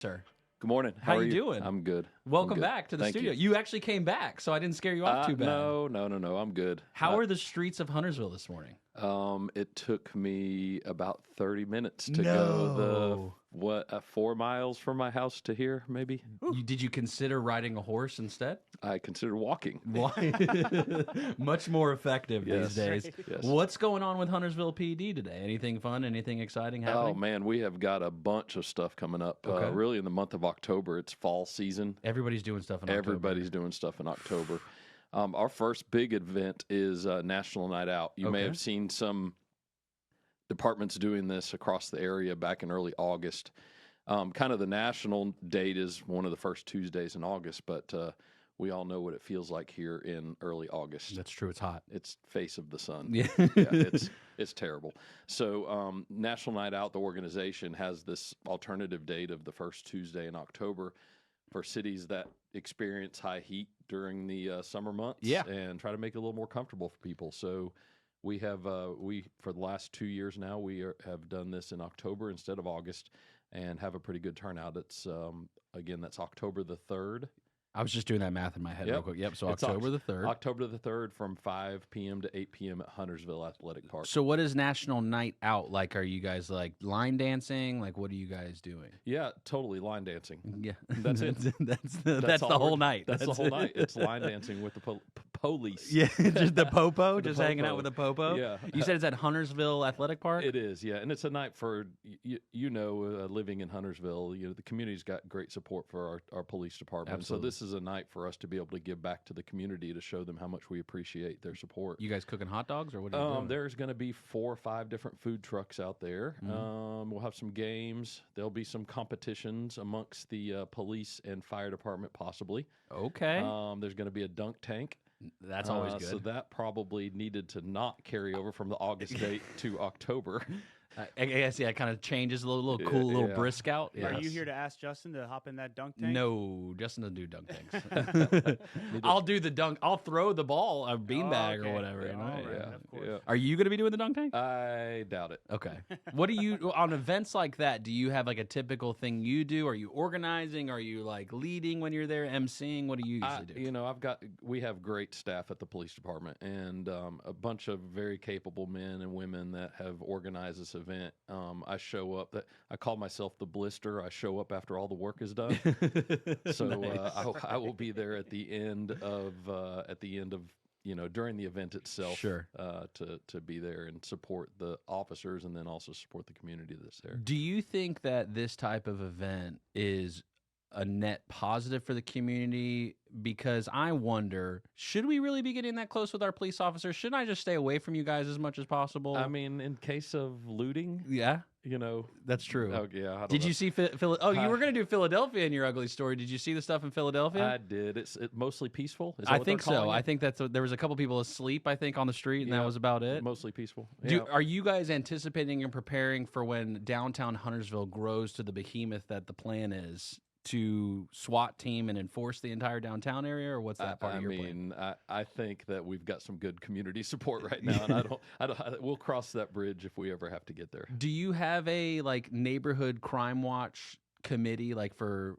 Sir. Good morning. How you doing? I'm good. Welcome I'm good. back to the Thank studio. You. You actually came back, so I didn't scare you off too bad. No. I'm good. How are the streets of Huntersville this morning? It took me about 30 minutes to go 4 miles from my house to here, maybe. Did you consider riding a horse instead? I considered walking. Much more effective Yes. these days. Yes. What's going on with Huntersville PD today? Anything fun? Anything exciting happening? Oh, man, we have got a bunch of stuff coming up. Okay. Really, in the month of October, it's fall season. Everybody's doing stuff in October. Everybody's doing stuff in October. Our first big event is National Night Out. You may have seen some departments doing this across the area back in early August. Kind of the national date is one of the first Tuesdays in August, but we all know what it feels like here in early August. That's true. It's hot. It's face of the sun. Yeah. It's terrible. So National Night Out, the organization, has this alternative date of the first Tuesday in October for cities that experience high heat during the summer months, and try to make it a little more comfortable for people. So we have for the last 2 years now have done this in October instead of August, and have a pretty good turnout. It's again, that's October the 3rd. I was just doing that math in my head real quick. Yep, so it's October the 3rd. October the 3rd from 5 p.m. to 8 p.m. at Huntersville Athletic Park. So what is National Night Out like? Are you guys like line dancing? Like, what are you guys doing? Yeah, totally line dancing. Yeah. That's it. That's the whole night. That's the whole night. It's line dancing with the police. Yeah, just the popo, The just hanging out popo. with the popo. Yeah. You said it's at Huntersville Athletic Park? It is, yeah. And it's a night for, living in Huntersville, the community's got great support for our police department. Absolutely. So this is a night for us to be able to give back to the community to show them how much we appreciate their support. You guys cooking hot dogs, or what are you doing? There's going to be 4 or 5 different food trucks out there. Mm-hmm. We'll have some games. There'll be some competitions amongst the police and fire department, possibly. Okay. There's going to be a dunk tank. That's always good. So that probably needed to not carry over from the August date to October. I guess, yeah, it kind of changes a little cool, little brisk out. Yeah. Are you here to ask Justin to hop in that dunk tank? No, Justin doesn't do dunk tanks. I'll do the dunk. I'll throw the ball, a beanbag or whatever. Yeah, You know? all right, Yeah, of course. yeah. Are you going to be doing the dunk tank? I doubt it. Okay. What do you, on events like that, do you have like a typical thing you do? Are you organizing? Are you like leading when you're there, emceeing? What do you usually do? We have great staff at the police department, and a bunch of very capable men and women that have organized this event. I show up. I call myself the blister. I show up after all the work is done. So Nice. I will be there at the end of during the event itself. Sure. To be there and support the officers, and then also support the community that's there. Do you think that this type of event is a net positive for the community? Because I wonder, should we really be getting that close with our police officers? Shouldn't I just stay away from you guys as much as possible? I mean, in case of looting, yeah, that's true. Oh yeah. I don't Did know. you see you were going to do Philadelphia in your ugly story. Did you see the stuff in Philadelphia? I did. It's mostly peaceful. Is that I what think they're calling so. it? I think there was a couple people asleep, I think, on the street, and that was about it. Mostly peaceful. Yeah. Are you guys anticipating and preparing for when downtown Huntersville grows to the behemoth that the plan is, to SWAT team and enforce the entire downtown area, or what's that part of your plan? I think that we've got some good community support right now, and we'll cross that bridge if we ever have to get there. Do you have a like neighborhood crime watch committee, like for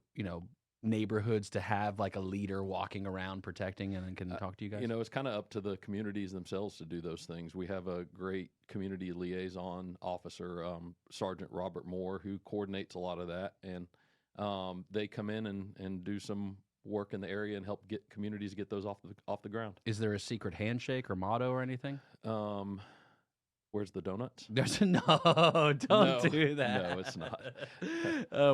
neighborhoods to have like a leader walking around protecting and then can talk to you guys? It's kind of up to the communities themselves to do those things. We have a great community liaison officer, Sergeant Robert Moore, who coordinates a lot of that, and they come in and do some work in the area and help get communities get those off the ground. Is there a secret handshake or motto or anything? Where's the donuts? No, don't do that. No, it's not.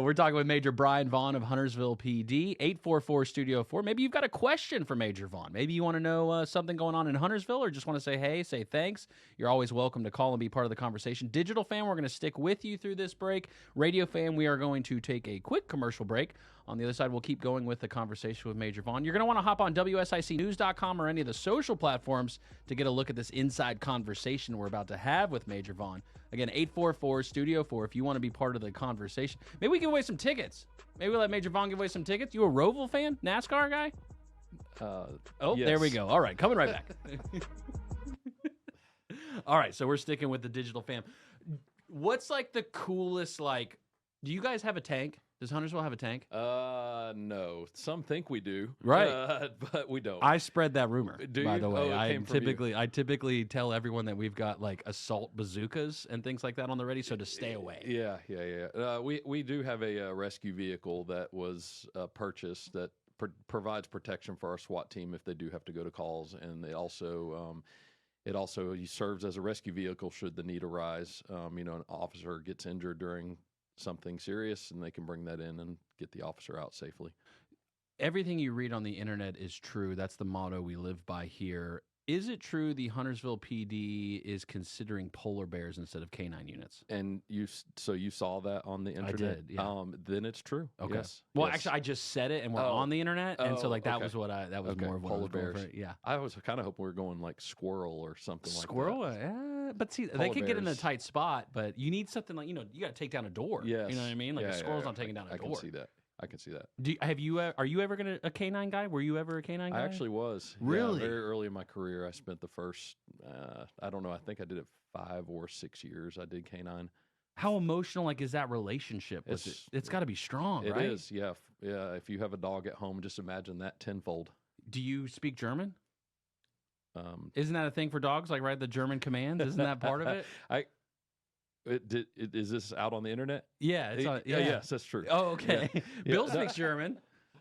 We're talking with Major Brian Vaughn of Huntersville PD, 844-STUDIO-4. Maybe you've got a question for Major Vaughn. Maybe you want to know something going on in Huntersville, or just want to say hey, say thanks. You're always welcome to call and be part of the conversation. Digital fan, we're going to stick with you through this break. Radio fan, we are going to take a quick commercial break. On the other side, we'll keep going with the conversation with Major Vaughn. You're going to want to hop on WSICnews.com or any of the social platforms to get a look at this inside conversation we're about to have with Major Vaughn. Again, 844-STUDIO-4 if you want to be part of the conversation. Maybe we give away some tickets. Maybe we'll let Major Vaughn give away some tickets. You a Roval fan? NASCAR guy? Yes. There we go. All right, coming right back. All right, so we're sticking with the digital fam. What's like the coolest, do you guys have a tank? Does Huntersville have a tank? No. Some think we do. Right. But we don't. I spread that rumor, Do by you? the way. Oh, it came from you. I typically tell everyone that we've got like assault bazookas and things like that on the ready, so to stay away. Yeah. We do have a rescue vehicle that was purchased that provides protection for our SWAT team if they do have to go to calls, and it also serves as a rescue vehicle should the need arise. An officer gets injured during something serious, and they can bring that in and get the officer out safely. Everything you read on the internet is true. That's the motto we live by here. Is it true the Huntersville PD is considering polar bears instead of canine units? And you saw that on the internet? I did, yeah. Then it's true. Okay. Yes. Well, yes. actually, I just said it, and we're on the internet, and so like that okay. was what that was Okay, more of what I polar was going bears. for. Yeah. I was kind of hoping we were going like squirrel or something Squirrel, like that. but see, they Polar could get in a bears. tight spot, but you need something like you got to take down a door. Yes. You know what I mean? Like a squirrel's not taking down a I door. can see that. I can see that. Are you ever a canine guy? Were you ever a canine guy? I actually was. Really? Yeah, very early in my career, I spent the first, I don't know, I think I did it 5 or 6 years. I did canine. How emotional is that relationship with it? It's got to be strong, right? It is, yeah. Yeah, if you have a dog at home, just imagine that tenfold. Do you speak German? Isn't that a thing for dogs? Like, right, the German commands? Isn't that part of it? Is this out on the internet? Yeah, it's on. Yeah. Yes, that's true. Oh, okay. Yeah. Bill speaks German.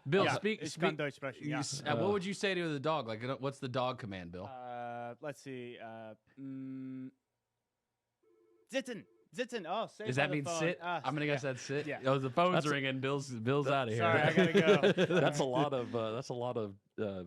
Bill, Yeah, speak. ich kann Deutsch sprechen, yeah. What would you say to the dog? Like, what's the dog command, Bill? Let's see. Sitzen. Sitzen. Oh, say Does by that the mean phone. sit? I'm gonna guess that's sit. Yeah. Oh, the phone's ringing. Bill's out of here. Sorry, I gotta go. That's a lot of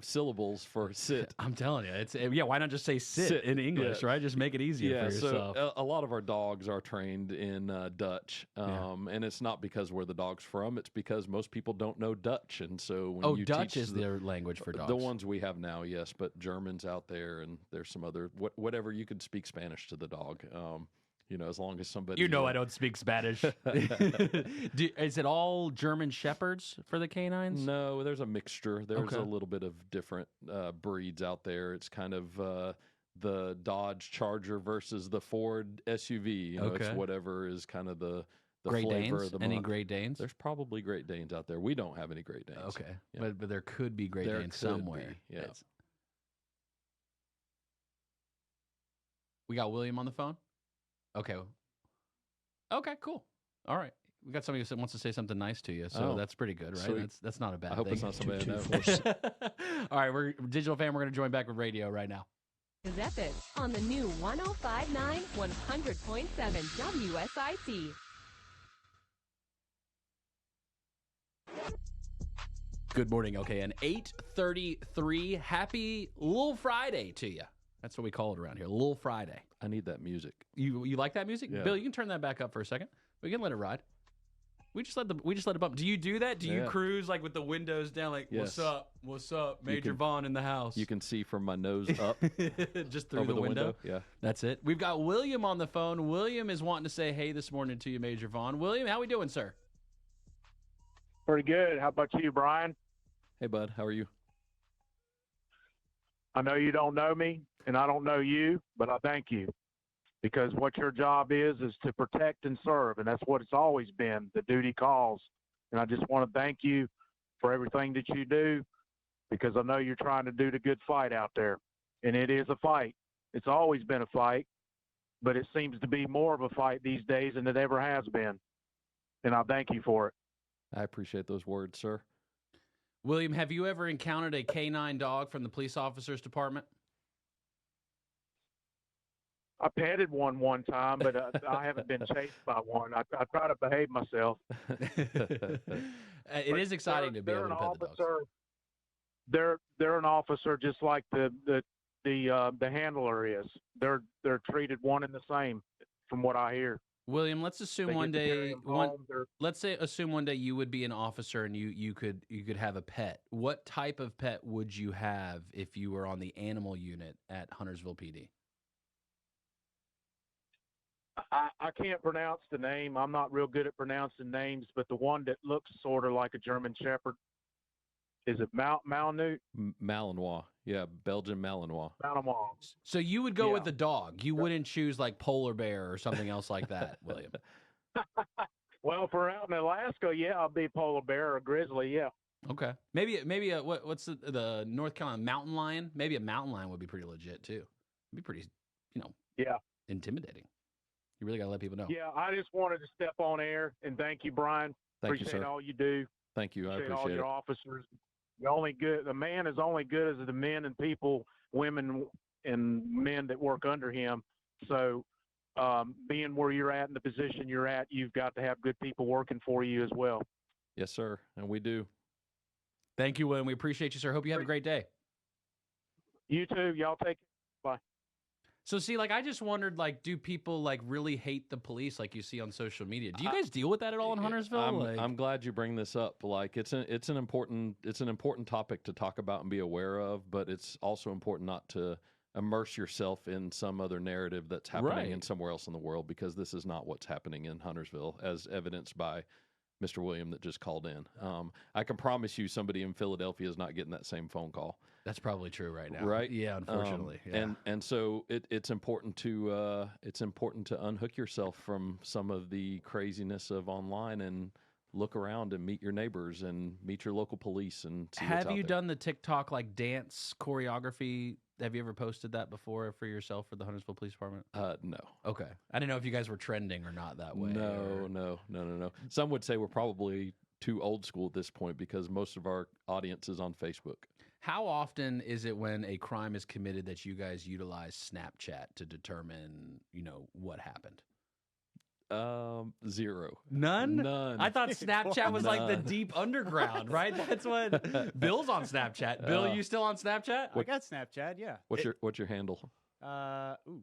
syllables for sit. I'm telling you, it's why not just say sit in English, right? Just make it easier for yourself. So a lot of our dogs are trained in Dutch, and it's not because where the dog's from. It's because most people don't know Dutch, and so when you Dutch teach is their language for dogs. The ones we have now, yes, but German's out there, and there's some other whatever you could speak Spanish to the dog. As long as somebody... I don't speak Spanish. Is it all German Shepherds for the canines? No, there's a mixture. There's a little bit of different breeds out there. It's kind of the Dodge Charger versus the Ford SUV. It's whatever is kind of the Great flavor Danes? of the Any month. Great Danes? There's probably Great Danes out there. We don't have any Great Danes. Okay. Yeah. But there could be Great Danes somewhere. Be, yeah. We got William on the phone? Okay. Okay, cool. All right. We got somebody who wants to say something nice to you, so that's pretty good, right? Sweet. That's not a bad I hope thing. it's not somebody I know. All right, we're Digital Fam. We're going to join back with radio right now. Epic on the new 105.9 100.7 WSIC. Good morning, LKN. 8:33. Happy Little Friday to you. That's what we call it around here, Little Friday. I need that music. You like that music? Yeah. Bill, you can turn that back up for a second. We can let it ride. We just let it bump. Do you do that? Do you cruise like with the windows down like, Yes. What's up? Major Vaughn in the house. You can see from my nose up just through over the window. Yeah. That's it. We've got William on the phone. William is wanting to say hey this morning to you, Major Vaughn. William, how we doing, sir? Pretty good. How about you, Brian? Hey, bud. How are you? I know you don't know me, and I don't know you, but I thank you because what your job is to protect and serve, and that's what it's always been, the duty calls. And I just want to thank you for everything that you do because I know you're trying to do the good fight out there, and it is a fight. It's always been a fight, but it seems to be more of a fight these days than it ever has been, and I thank you for it. I appreciate those words, sir. William, have you ever encountered a canine dog from the police officers department? I petted one time, but I haven't been chased by one. I try to behave myself. It is exciting to be able to pet the dogs. They're an officer just like the handler is. They're treated one and the same, from what I hear. William, let's assume They one get to carry day them home. assume one day you would be an officer and you could have a pet. What type of pet would you have if you were on the animal unit at Huntersville PD? I can't pronounce the name. I'm not real good at pronouncing names, but the one that looks sort of like a German Shepherd, is it Malinois? Malinois. Yeah, Belgian Malinois. Malinois. So you would go with the dog. You wouldn't choose like polar bear or something else like that, William. Well, if we're out in Alaska, yeah, I'll be polar bear or grizzly. Yeah. Okay. Maybe what's the North Carolina mountain lion? Maybe a mountain lion would be pretty legit too. It'd be pretty, Yeah. intimidating. You really got to let people know. Yeah. I just wanted to step on air and thank you, Brian. Thank you, Appreciate sir. all you do. Thank you. I Appreciate all appreciate your it. officers. The man is only good as the men and people, women and men that work under him. So, being where you're at in the position you're at, you've got to have good people working for you as well. Yes, sir. And we do. Thank you, William. We appreciate you, sir. Hope you have a great day. You too. Y'all take care. Bye. So, see, I just wondered, do people, really hate the police like you see on social media? Do you guys deal with that at all in Huntersville? I'm glad you bring this up. It's an important topic to talk about and be aware of, but it's also important not to immerse yourself in some other narrative that's happening in somewhere else in the world, because this is not what's happening in Huntersville, as evidenced by Mr. William that just called in. I can promise you somebody in Philadelphia is not getting that same phone call. That's probably true right now. Right? Yeah, unfortunately. And so it's important to unhook yourself from some of the craziness of online and look around and meet your neighbors and meet your local police and see what's Have out you there. done the TikTok dance choreography? Have you ever posted that before for yourself for the Huntersville Police Department? No. Okay. I didn't know if you guys were trending or not that way. No. Some would say we're probably too old school at this point because most of our audience is on Facebook. How often is it when a crime is committed that you guys utilize Snapchat to determine, what happened? Zero. None? I thought Snapchat was like the deep underground, right? That's what Bill's on Snapchat. Bill, you still on Snapchat? I got Snapchat, yeah. What's your handle? Ooh,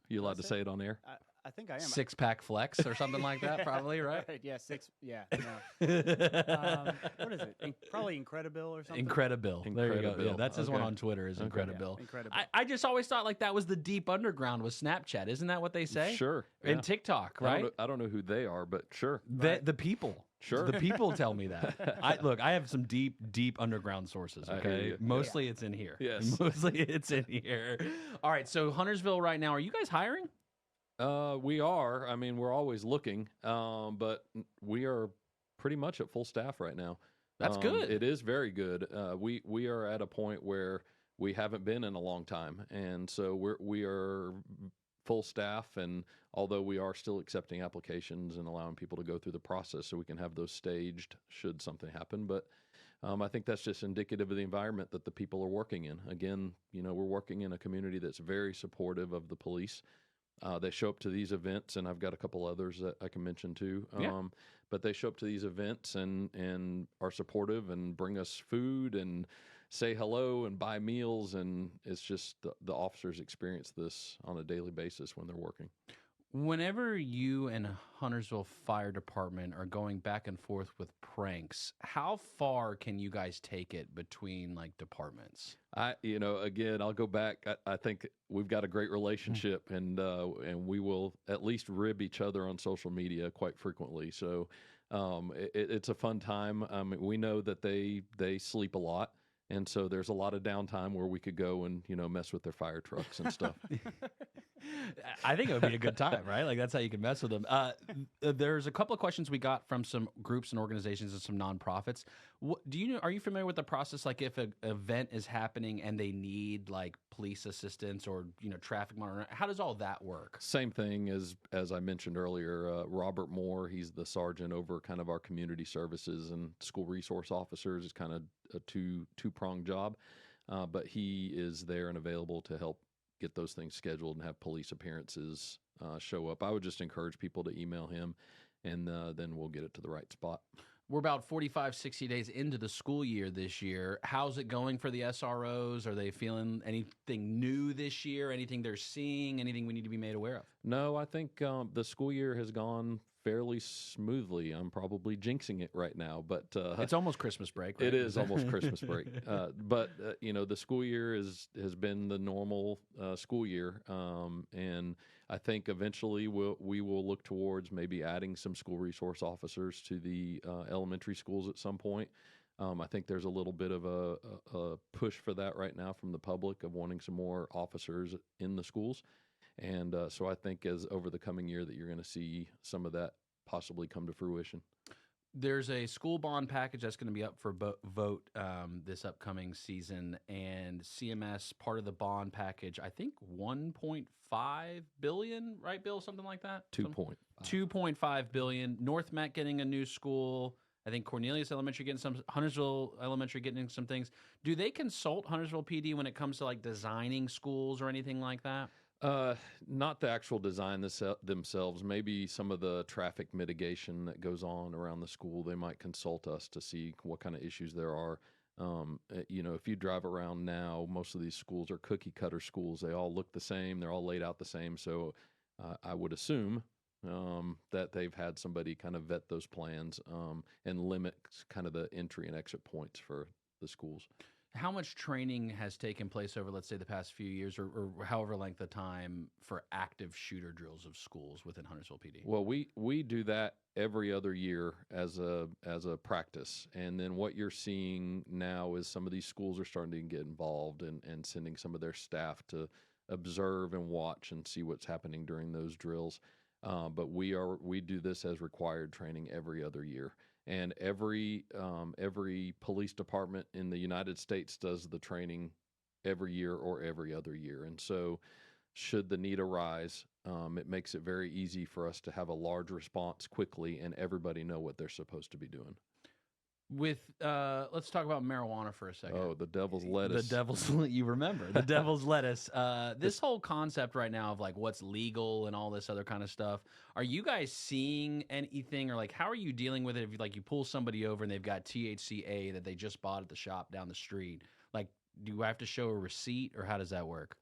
You allowed to say? say it on air? I think I am. Six-pack flex or something like that, probably, right? Yeah, six. Yeah. No. What is it? Probably Incredible or something. Incredible. There you go. Yeah, Incredible. that's his one Okay. on Twitter is Incredible. Yeah, Incredible. I just always thought that was the deep underground with Snapchat. Isn't that what they say? Sure. And TikTok, right? I don't know who they are, but sure. The people. Sure. The people tell me that. I have some deep underground sources, I hear okay? you. Mostly it's in here. Yes. Mostly it's in here. All right, so Huntersville right now, are you guys hiring? We are. I mean, we're always looking, but we are pretty much at full staff right now. That's good. It is very good. We are at a point where we haven't been in a long time, and so we are full staff. And although we are still accepting applications and allowing people to go through the process, so we can have those staged should something happen, but. I think that's just indicative of the environment that the people are working in. Again, we're working in a community that's very supportive of the police. They show up to these events, and I've got a couple others that I can mention too. But they show up to these events and are supportive and bring us food and say hello and buy meals. And it's just the officers experience this on a daily basis when they're working. Whenever you and Huntersville Fire Department are going back and forth with pranks, how far can you guys take it between departments? Again, I'll go back. I think we've got a great relationship, and we will at least rib each other on social media quite frequently. So it's a fun time. We know that they sleep a lot. And so there's a lot of downtime where we could go and, mess with their fire trucks and stuff. I think it would be a good time, right? That's how you can mess with them. There's a couple of questions we got from some groups and organizations and some nonprofits. Are you familiar with the process? If an event is happening and they need police assistance or, traffic monitoring, how does all that work? Same thing as I mentioned earlier. Robert Moore, he's the sergeant over kind of our community services and school resource officers. It's kind of a two-pronged job, but he is there and available to help get those things scheduled and have police appearances show up. I would just encourage people to email him, and then we'll get it to the right spot. We're about 45, 60 days into the school year this year. How's it going for the SROs? Are they feeling anything new this year? Anything they're seeing? Anything we need to be made aware of? No, I think the school year has gone fairly smoothly. I'm probably jinxing it right now, but it's almost Christmas break, right? It is almost Christmas break. But the school year has been the normal school year, and I think eventually we will look towards maybe adding some school resource officers to the elementary schools at some point. I think there's a little bit of a push for that right now from the public of wanting some more officers in the schools. And so I think as over the coming year that you're going to see some of that possibly come to fruition. There's a school bond package that's going to be up for vote this upcoming season, and CMS, part of the bond package, I think $1.5 billion, right, Bill? Something like that? 2.5 billion. North Met getting a new school. I think Cornelius Elementary getting some, Huntersville Elementary getting some things. Do they consult Huntersville PD when it comes to like designing schools or anything like that? Not the actual design themselves. Maybe some of the traffic mitigation that goes on around the school. They might consult us to see what kind of issues there are. If you drive around now, most of these schools are cookie cutter schools. They all look the same. They're all laid out the same. So I would assume that they've had somebody kind of vet those plans and limit kind of the entry and exit points for the schools. How much training has taken place over, let's say, the past few years or however length of time for active shooter drills of schools within Huntersville PD? Well, we do that every other year as a practice. And then what you're seeing now is some of these schools are starting to get involved and sending some of their staff to observe and watch and see what's happening during those drills. But we do this as required training every other year. And every police department in the United States does the training every year or every other year. And so should the need arise, it makes it very easy for us to have a large response quickly and everybody know what they're supposed to be doing. With let's talk about marijuana for a second. Oh, the devil's lettuce. You remember the devil's lettuce. This whole concept right now of like what's legal and all this other kind of stuff. Are you guys seeing anything, or like how are you dealing with it? If you pull somebody over and they've got THCA that they just bought at the shop down the street, like do I have to show a receipt or how does that work?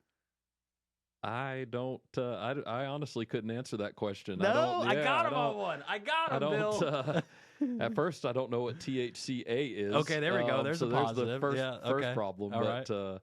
I don't. I honestly couldn't answer that question. No, I got him on one. I got him, Bill. At first, I don't know what THCA is. Okay, there we go. There's a positive. There's the first problem. All but right.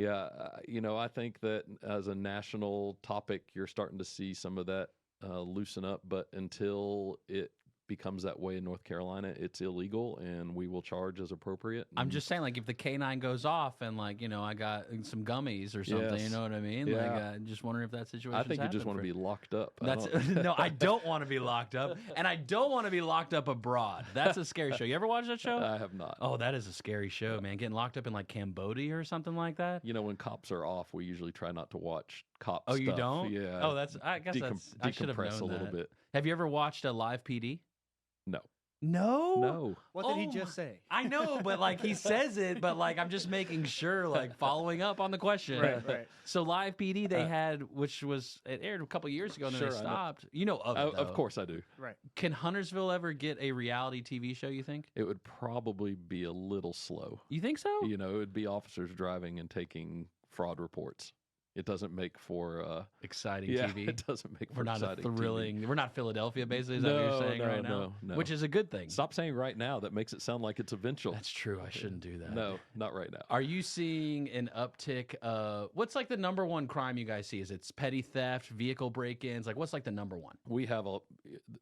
I think that as a national topic, you're starting to see some of that loosen up. But until it becomes that way in North Carolina, it's illegal, and we will charge as appropriate. I'm just saying, like, if the K9 goes off and, like, I got some gummies or something, Yes. you know what I mean? Yeah. Like, just wondering if that situation. I think you just want to be locked up. No, I don't want to be locked up, and I don't want to be locked up abroad. That's a scary show. You ever watch that show? I have not. Oh, that is a scary show, man. Getting locked up in like Cambodia or something like that. When cops are off, we usually try not to watch cop Oh, stuff. you don't? Yeah. Oh, I guess I should have known decompress a little that. bit. Have you ever watched a live PD? No. No. What did he just say? I know, but like he says it, but like I'm just making sure, like following up on the question. Right. So live PD they had, which was it aired a couple years ago, and then Sure, they I know. stopped. You know of it, though. Of course I do. Right. Can Huntersville ever get a reality TV show? You think? It would probably be a little slow. You think so? It would be officers driving and taking fraud reports. It doesn't make for exciting yeah, TV. It doesn't make for We're not exciting a thrilling. TV. We're not Philadelphia, basically. Is that what you're saying right now? No. Which is a good thing. Stop saying right now. That makes it sound like it's eventual. That's true. I shouldn't do that. No, not right now. Are you seeing an uptick? What's like the number one crime you guys see? Is it petty theft, vehicle break-ins? Like what's like the number one? We have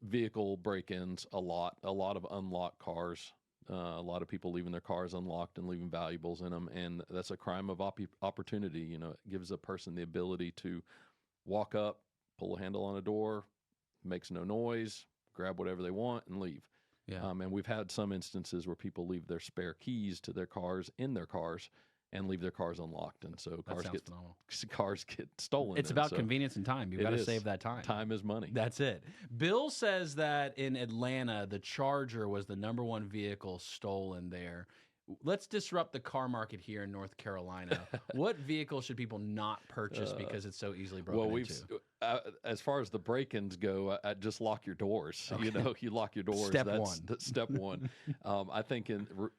vehicle break-ins a lot of unlocked cars. A lot of people leaving their cars unlocked and leaving valuables in them, and that's a crime of opportunity. It gives a person the ability to walk up, pull a handle on a door, makes no noise, grab whatever they want, and leave. Yeah. And we've had some instances where people leave their spare keys to their cars in their cars and leave their cars unlocked, and so cars get stolen. It's about convenience and time. You've got to save that time. Time is money. That's it. Bill says that in Atlanta, the Charger was the number one vehicle stolen there. Let's disrupt the car market here in North Carolina. What vehicle should people not purchase because it's so easily broken into? As far as the break-ins go, just lock your doors. Okay. You lock your doors. Step That's one. Step one. I think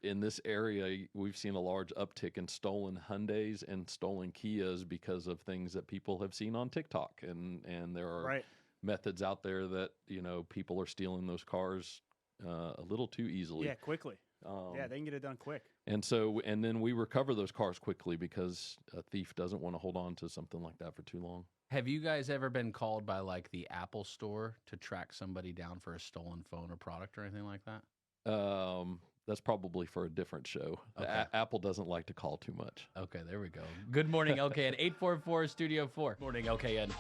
in this area, we've seen a large uptick in stolen Hyundais and stolen Kias because of things that people have seen on TikTok, and there are methods out there that people are stealing those cars a little too easily. Yeah, quickly. They can get it done quick. And then we recover those cars quickly because a thief doesn't want to hold on to something like that for too long. Have you guys ever been called by like the Apple store to track somebody down for a stolen phone or product or anything like that? That's probably for a different show. Okay. Apple doesn't like to call too much. Okay, there we go. Good morning, LKN. 844 Studio 4. Morning, LKN.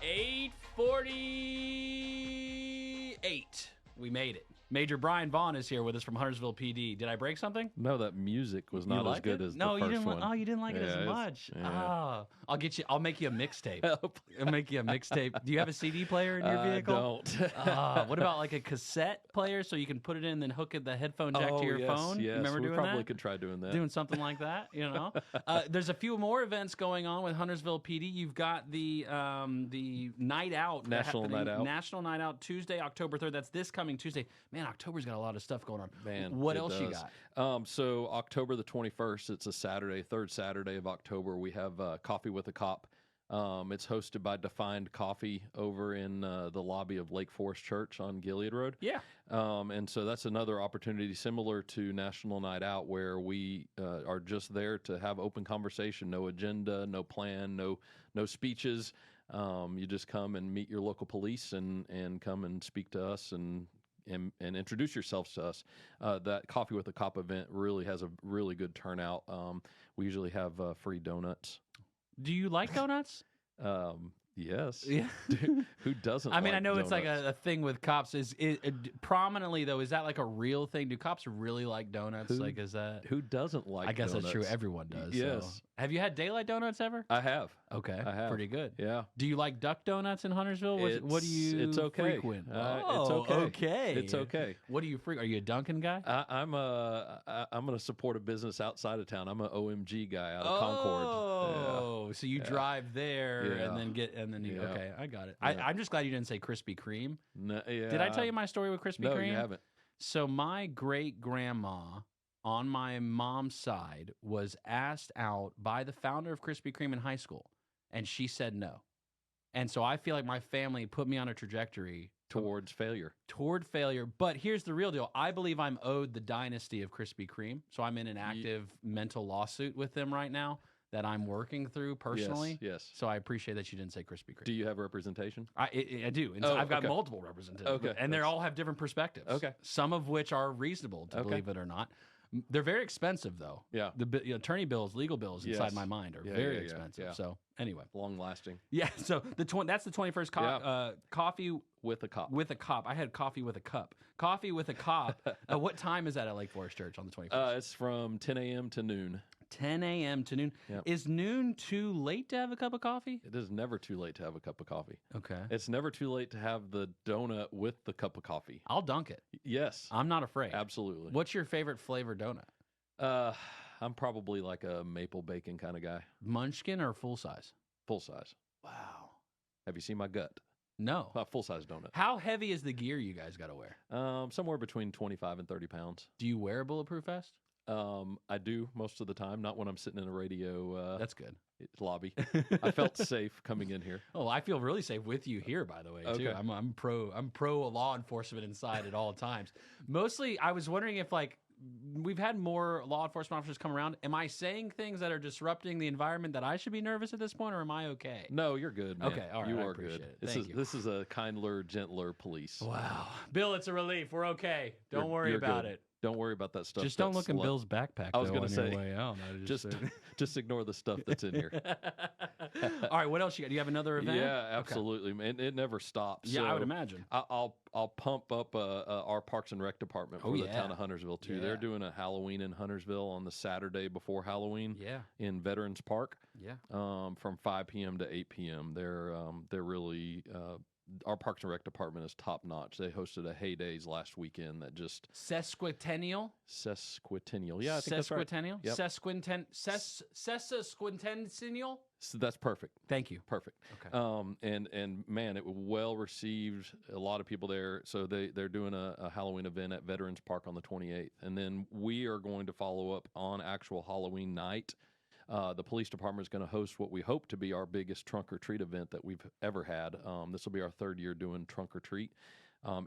840. 8. We made it. Major Brian Vaughn is here with us from Huntersville PD. Did I break something? No, that music was not as good as no, the first you didn't. one. Oh, you didn't like it as much. I'll get you. I'll make you a mixtape. I'll make you a mixtape. Do you have a CD player in your vehicle? I don't. What about like a cassette player so you can put it in, then hook the headphone jack to your phone? Yes, Remember we doing probably that? could try doing that. Doing something like that, you know. There's a few more events going on with Huntersville PD. You've got the night out, National Night Out Tuesday, October 3rd. That's this coming Tuesday. Man, October's got a lot of stuff going on. Man, what else you got? So October the 21st, it's a Saturday, third Saturday of October. We have Coffee with a Cop. It's hosted by Defined Coffee over in the lobby of Lake Forest Church on Gilead Road. Yeah. And so that's another opportunity similar to National Night Out where we are just there to have open conversation, no agenda, no plan, no speeches. You just come and meet your local police and come and speak to us and introduce yourselves to us. That Coffee with a Cop event really has a really good turnout. We usually have free donuts. Do you like donuts? Yes. Yeah. Who doesn't? I mean, like I know donuts? it's like a thing with cops. Is it prominently though? Is that like a real thing? Do cops really like donuts? Is that? Who doesn't like? I guess donuts? that's true. Everyone does. Yes. So. Have you had daylight donuts ever? I have. Okay. I have. Pretty good. Yeah. Do you like duck donuts in Huntersville? What do you? It's okay. frequent? It's okay. Okay. It's okay. What do you frequent? Are you a Dunkin' guy? I'm going to support a business outside of town. I'm an OMG guy out of Concord. Oh, so you drive there and then you. Yeah. Okay, I got it. Yeah. I'm just glad you didn't say Krispy Kreme. No, yeah. Did I tell you my story with Krispy Kreme? No, you haven't. So my great grandma on my mom's side was asked out by the founder of Krispy Kreme in high school, and she said no. And so I feel like my family put me on a trajectory Towards failure. toward failure. But here's the real deal. I believe I'm owed the dynasty of Krispy Kreme. So I'm in an active mental lawsuit with them right now that I'm working through personally. Yes. So I appreciate that you didn't say Krispy Kreme. Do you have representation? I do. And Oh, I've got okay. multiple representatives. Okay. And they all have different perspectives. Okay. Some of which are reasonable, to Okay. believe it or not. They're very expensive, though. Yeah. The attorney bills, legal bills inside Yes. my mind are Yeah, very yeah, yeah, expensive. yeah. So anyway. Long lasting. Yeah. So that's the 21st coffee With a cop. with a cop. I had coffee with a cup. Coffee with a cop. What time is that at Lake Forest Church on the 21st? It's from 10 a.m. to noon. 10 a.m. to noon. Yep. Is noon too late to have a cup of coffee? It is never too late to have a cup of coffee. Okay. It's never too late to have the donut with the cup of coffee. I'll dunk it. Yes. I'm not afraid. Absolutely. What's your favorite flavor donut? I'm probably like a maple bacon kind of guy. Munchkin or full size? Full size. Wow. Have you seen my gut? No. Full size donut. How heavy is the gear you guys got to wear? Somewhere between 25 and 30 pounds. Do you wear a bulletproof vest? I do most of the time, not when I'm sitting in a radio That's good. lobby. I felt safe coming in here. Oh, I feel really safe with you here, by the way, too. Okay. I'm pro law enforcement inside at all times. Mostly, I was wondering if we've had more law enforcement officers come around. Am I saying things that are disrupting the environment that I should be nervous at this point, or am I okay? No, you're good, man. Okay, all right, you I are appreciate good. it. Thank you. This is a kindler, gentler police. Wow. Bill, it's a relief. We're okay. Don't worry you're about good. it. Don't worry about that stuff. Just don't that's look in Bill's backpack. I was going gonna to say, say, way out. just ignore the stuff that's in here. All right, what else you got? Do you have another event? Yeah, absolutely, man. It never stops. Yeah, I would So imagine. I'll pump up our Parks and Rec department for the town of Huntersville too. Yeah. They're doing a Halloween in Huntersville on the Saturday before Halloween. Yeah. In Veterans Park. Yeah. From 5 p.m. to 8 p.m. They're really our Parks and Rec department is top notch. They hosted a Heydays last weekend that just Sesquicentennial? Yeah, I think that's right. Sesquicentennial? Yep. Sesquicentennial? So that's perfect. Thank you. Perfect. Okay. And man, it was well received. A lot of people there. So they're doing a Halloween event at Veterans Park on the 28th, and then we are going to follow up on actual Halloween night. The police department is going to host what we hope to be our biggest trunk or treat event that we've ever had. This will be our third year doing trunk or treat.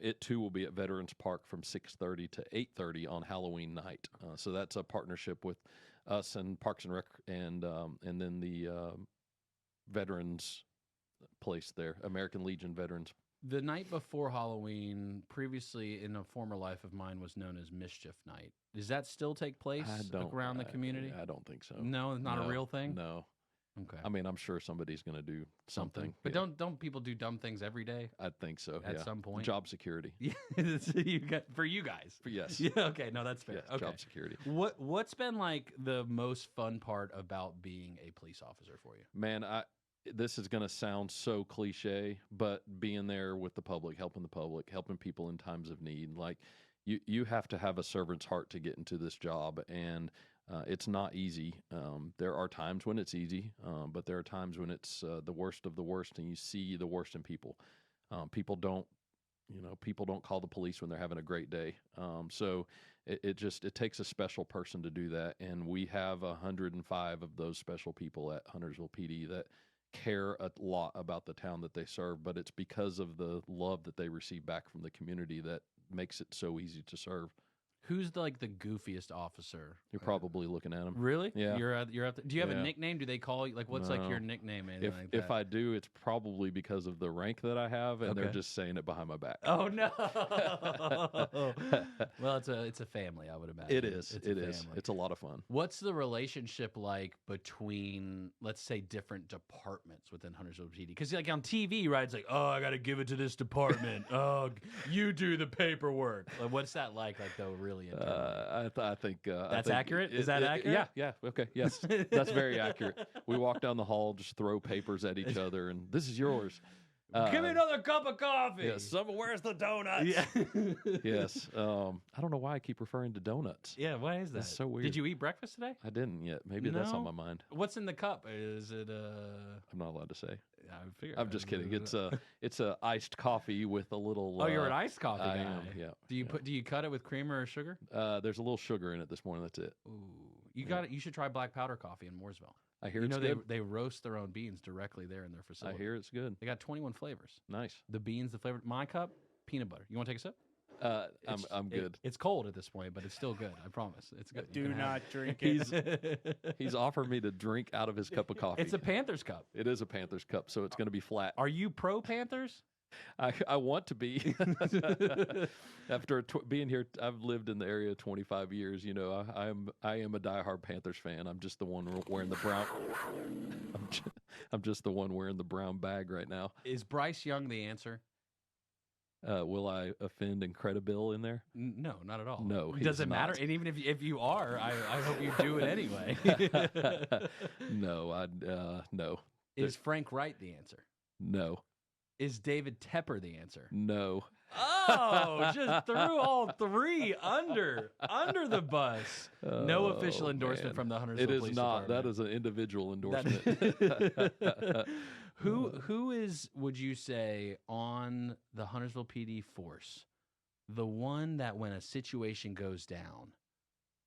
It too will be at Veterans Park from 6:30 to 8:30 on Halloween night. So that's a partnership with us and Parks and Rec, and then the veterans place there, American Legion Veterans. The night before Halloween, previously in a former life of mine, was known as Mischief Night. Does that still take place around the community? I don't think so. No, it's not a real thing? No. Okay. I mean, I'm sure somebody's going to do something. But yeah. don't people do dumb things every day I think so. at yeah. some point? Job security. Yeah, you got for you guys. Yes. Yeah. Okay. No, that's fair. Yes, Okay. job security. What's been like the most fun part about being a police officer for you? Man, this is going to sound so cliche, but being there with the public, helping people in times of need, like you have to have a servant's heart to get into this job, and it's not easy. There are times when it's easy, but there are times when it's the worst of the worst, and you see the worst in people. People don't call the police when they're having a great day. So it takes a special person to do that, and we have 105 of those special people at Huntersville PD that care a lot about the town that they serve, but it's because of the love that they receive back from the community that makes it so easy to serve. Who's the goofiest officer? You're probably looking at them. Really? Yeah. You're out there. Do you have a Yeah. nickname? Do they call you what's No. your nickname? If I do, it's probably because of the rank that I have, and they're Okay. just saying it behind my back. Oh no! Well, it's a family, I would imagine. It is. It's a It is. family. It's a lot of fun. What's the relationship like between, let's say, different departments within Huntersville PD? Because like on TV, right? It's like, oh, I got to give it to this department. Oh, you do the paperwork. Like, what's that like though? Really? I think That's accurate? Is that accurate? Yeah. Yeah. Okay. Yes, that's very accurate. We walk down the hall, just throw papers at each other, and this is yours. Give me another cup of coffee. Yes. Where's the donuts? Yeah. Yes. I don't know why I keep referring to donuts. Yeah. Why is that? That's so weird. Did you eat breakfast today? I didn't yet. Maybe that's on No? my mind. What's in the cup? Is it I'm not allowed to say. I figured. I'm just kidding. It's a iced coffee with a little. Oh, you're an iced coffee I guy. am, yeah. Do you cut it with creamer or sugar? There's a little sugar in it this morning. That's it. Ooh, you got it. You should try black powder coffee in Mooresville. I hear You it's know good. they roast their own beans directly there in their I facility. hear it's good. They got 21 flavors. Nice. The beans, the flavor. My cup, peanut butter. You want to take a sip? I'm good. It's cold at this point, but it's still good. I promise. It's good. You Do can have not drink it. it. He's offered me to drink out of his cup of coffee. It's a Panthers cup. It is a Panthers cup, so it's going to be flat. Are you pro Panthers? I want to be. After being here, I've lived in the area 25 years. You know, I am a diehard Panthers fan. I'm just the one wearing the brown. I'm just the one wearing the brown bag right now. Is Bryce Young the answer? Will I offend Incredible in there? No, not at all. No, Does he's it matter? not. And even if you are, I hope you do it anyway. No, no. Is Frank Wright the answer? No. Is David Tepper the answer? No. Oh, just threw all three under the bus. No official Oh, endorsement man. from the Huntersville It is Police not. Department. That is an individual That- endorsement. Who is, would you say, on the Huntersville PD force, the one that when a situation goes down,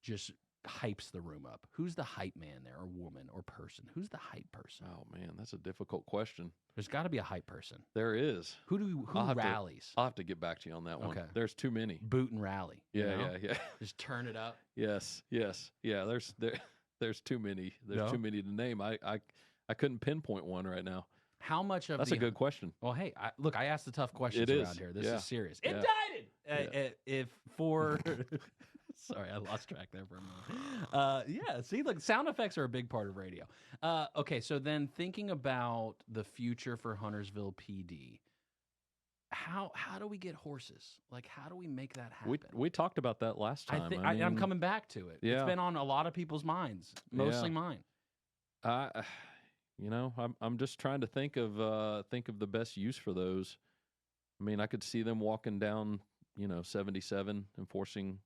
just hypes the room up? Who's the hype man there, or woman, or person? Who's the hype person? Oh man, that's a difficult question. There's got to be a hype person. There is. Who I'll have to- rallies? I'll have to get back to you on that one. Okay. There's too many. Boot and rally. you Yeah, know? yeah. Just turn it up. Yes. Yeah. There's too many. There's No? too many to name. I couldn't pinpoint one right now. How much of That's the a good question. Well, hey, look, I asked the tough questions It is, around here. This yeah. is serious. Yeah. Indicted. If for sorry, I lost track there for a moment. Yeah, see, look, sound effects are a big part of radio. Okay, so then thinking about the future for Huntersville PD, how do we get horses? Like, how do we make that happen? We talked about that last time. I'm mean, coming back to it. It's Yeah. been on a lot of people's minds, mostly mine. I'm just trying to think of the best use for those. I mean, I could see them walking down, 77, enforcing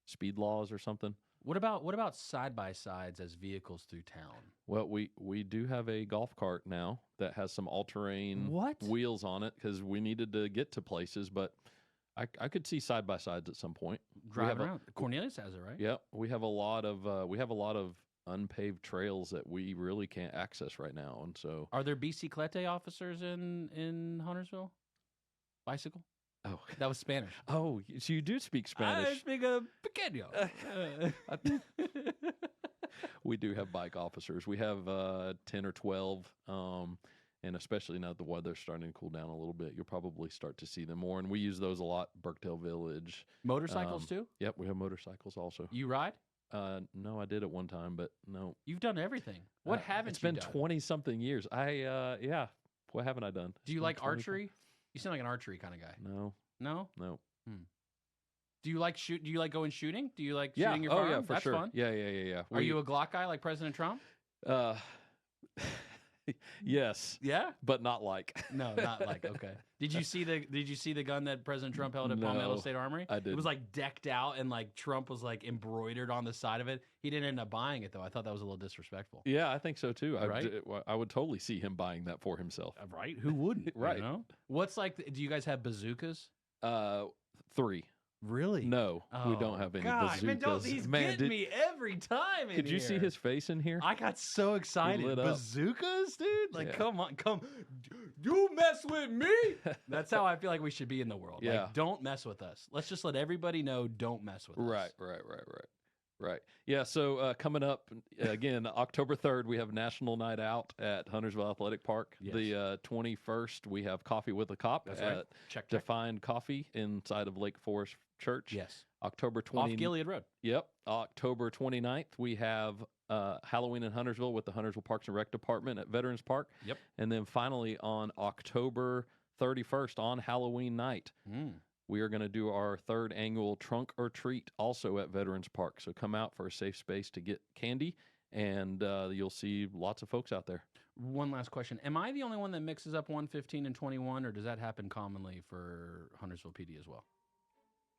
speed laws or something. What about side by sides as vehicles through town? Well, we do have a golf cart now that has some all-terrain What? wheels on it because we needed to get to places, but I could see side by sides at some point. Driving around. Cornelius has it, right? Yeah, we have a lot of unpaved trails that we really can't access right now, and so Are there bicicleta officers in Huntersville? Bicycle? That was Spanish. so you do speak I Spanish. speak a pequeño. We do have bike officers. We have 10 or 12, and especially now that the weather's starting to cool down a little bit, you'll probably start to see them more. And we use those a lot. Burkdale Village. Motorcycles too? Yep, we have motorcycles also. You ride? No, I did at one time, but no. You've done everything. What haven't It's you been done? 20-something years. Yeah. What haven't I done? Do you It's like been 20 archery? You sound like an archery kind of guy. No, No? no. Do you like Do you like going shooting? Do you like Yeah. shooting your Oh, firearm? yeah, for That's sure. fun. Yeah. Are you a Glock guy like President Trump? Yes, Yeah. but not like. No, not like. Okay. Did you see the gun that President Trump held at Palmetto No, State Armory? I It didn't. was like decked out and like Trump was like embroidered on the side of it. He didn't end up buying it though. I thought that was a little disrespectful. Yeah, I think so too. Right? I would totally see him buying that for himself. Right? Who wouldn't? Right. You know? What's like? Do you guys have bazookas? 3. Really? No, we don't have any God, man, bazookas. he's getting me every time. Could you see his face in here? I got so excited. lit up. Bazookas, dude? Like, Yeah. come on, you mess with me. That's how I feel like we should be in the world. Yeah. Like, don't mess with us. Let's just let everybody know, don't mess with us. Right. Yeah, so coming up, again, October 3rd, we have National Night Out at Huntersville Athletic Park. Yes. The 21st, we have Coffee with a Cop That's at right. Check. Defined Coffee inside of Lake Forest Church. Yes. October Off 20th. Gilead Road. Yep. October 29th, we have Halloween in Huntersville with the Huntersville Parks and Rec Department at Veterans Park. Yep. And then finally on October 31st, on Halloween night, we are going to do our 3rd annual Trunk or Treat also at Veterans Park. So come out for a safe space to get candy, and you'll see lots of folks out there. One last question. Am I the only one that mixes up 115 and 21, or does that happen commonly for Huntersville PD as well?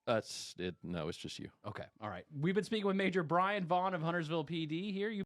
That's it. No, it's just you. Okay. All right. We've been speaking with Major Brian Vaughn of Huntersville PD here.